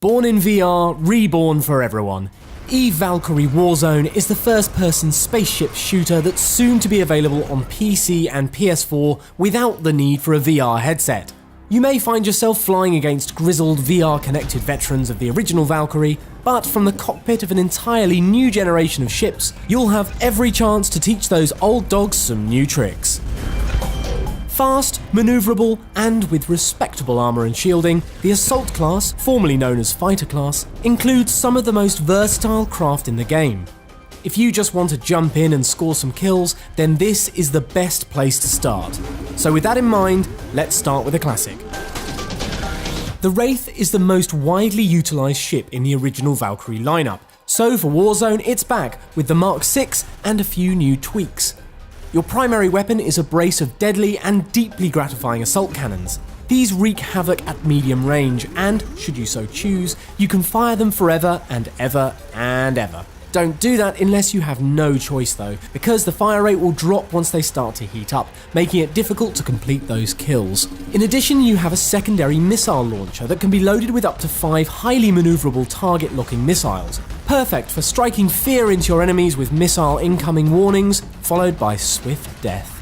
Born in VR, reborn for everyone. Eve Valkyrie Warzone is the first-person spaceship shooter that's soon to be available on PC and PS4 without the need for a VR headset. You may find yourself flying against grizzled VR-connected veterans of the original Valkyrie, but from the cockpit of an entirely new generation of ships, you'll have every chance to teach those old dogs some new tricks. Fast, manoeuvrable, and with respectable armour and shielding, the Assault class, formerly known as Fighter class, includes some of the most versatile craft in the game. If you just want to jump in and score some kills, then this is the best place to start. So with that in mind, let's start with a classic. The Wraith is the most widely utilised ship in the original Valkyrie lineup, so for Warzone it's back with the Mark VI and a few new tweaks. Your primary weapon is a brace of deadly and deeply gratifying assault cannons. These wreak havoc at medium range and, should you so choose, you can fire them forever and ever and ever. Don't do that unless you have no choice though, because the fire rate will drop once they start to heat up, making it difficult to complete those kills. In addition, you have a secondary missile launcher that can be loaded with up to 5 highly manoeuvrable target-locking missiles, perfect for striking fear into your enemies with missile incoming warnings, followed by swift death.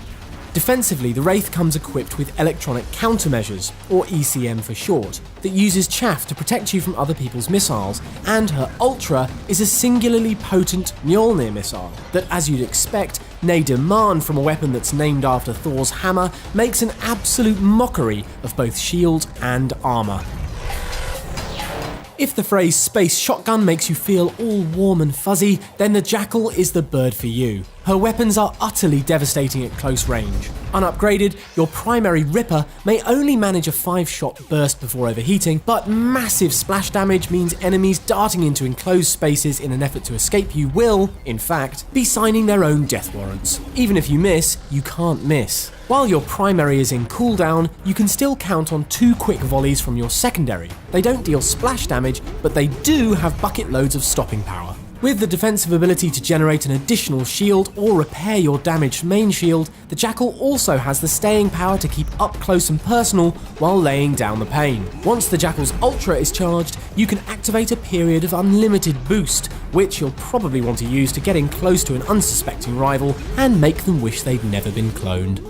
Defensively, the Wraith comes equipped with electronic countermeasures, or ECM for short, that uses chaff to protect you from other people's missiles, and her Ultra is a singularly potent Mjolnir missile that, as you'd expect, nay demand from a weapon that's named after Thor's hammer, makes an absolute mockery of both shield and armour. If the phrase space shotgun makes you feel all warm and fuzzy, then the Jackal is the bird for you. Her weapons are utterly devastating at close range. Unupgraded, your primary Ripper may only manage a 5-shot burst before overheating, but massive splash damage means enemies darting into enclosed spaces in an effort to escape you will, in fact, be signing their own death warrants. Even if you miss, you can't miss. While your primary is in cooldown, you can still count on 2 quick volleys from your secondary. They don't deal splash damage, but they do have bucket loads of stopping power. With the defensive ability to generate an additional shield or repair your damaged main shield, the Jackal also has the staying power to keep up close and personal while laying down the pain. Once the Jackal's Ultra is charged, you can activate a period of unlimited boost, which you'll probably want to use to get in close to an unsuspecting rival and make them wish they'd never been cloned.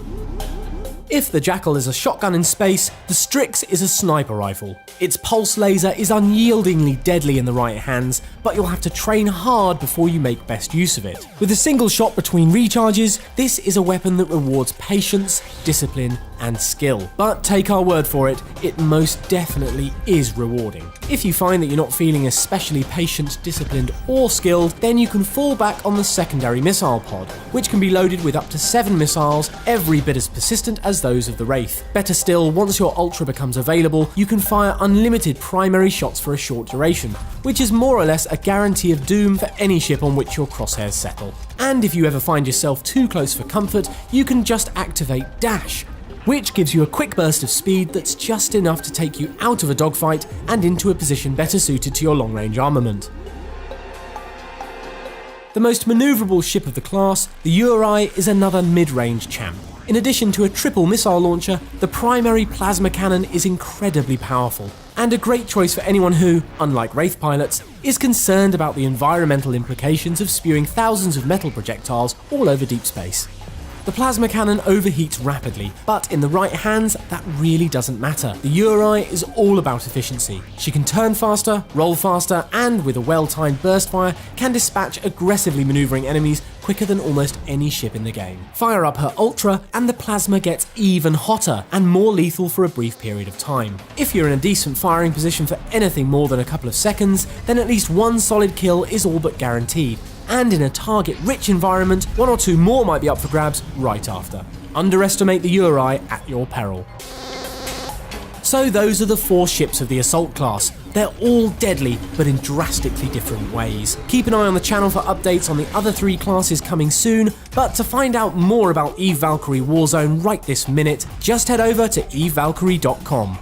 If the Jackal is a shotgun in space, the Strix is a sniper rifle. Its pulse laser is unyieldingly deadly in the right hands, but you'll have to train hard before you make best use of it. With a single shot between recharges, this is a weapon that rewards patience, discipline, and skill. But take our word for it, it most definitely is rewarding. If you find that you're not feeling especially patient, disciplined, or skilled, then you can fall back on the secondary missile pod, which can be loaded with up to 7 missiles, every bit as persistent as those of the Wraith. Better still, once your Ultra becomes available, you can fire unlimited primary shots for a short duration, which is more or less a guarantee of doom for any ship on which your crosshairs settle. And if you ever find yourself too close for comfort, you can just activate Dash, which gives you a quick burst of speed that's just enough to take you out of a dogfight and into a position better suited to your long-range armament. The most manoeuvrable ship of the class, the Uri is another mid-range champ. In addition to a triple missile launcher, the primary plasma cannon is incredibly powerful, and a great choice for anyone who, unlike Wraith pilots, is concerned about the environmental implications of spewing thousands of metal projectiles all over deep space. The plasma cannon overheats rapidly, but in the right hands, that really doesn't matter. The Uri is all about efficiency. She can turn faster, roll faster, and with a well-timed burst fire, can dispatch aggressively maneuvering enemies quicker than almost any ship in the game. Fire up her Ultra, and the plasma gets even hotter and more lethal for a brief period of time. If you're in a decent firing position for anything more than a couple of seconds, then at least 1 solid kill is all but guaranteed. And in a target-rich environment, 1 or 2 more might be up for grabs right after. Underestimate the Uri at your peril. So those are the 4 ships of the Assault class. They're all deadly, but in drastically different ways. Keep an eye on the channel for updates on the other 3 classes coming soon, but to find out more about Eve Valkyrie Warzone right this minute, just head over to evevalkyrie.com.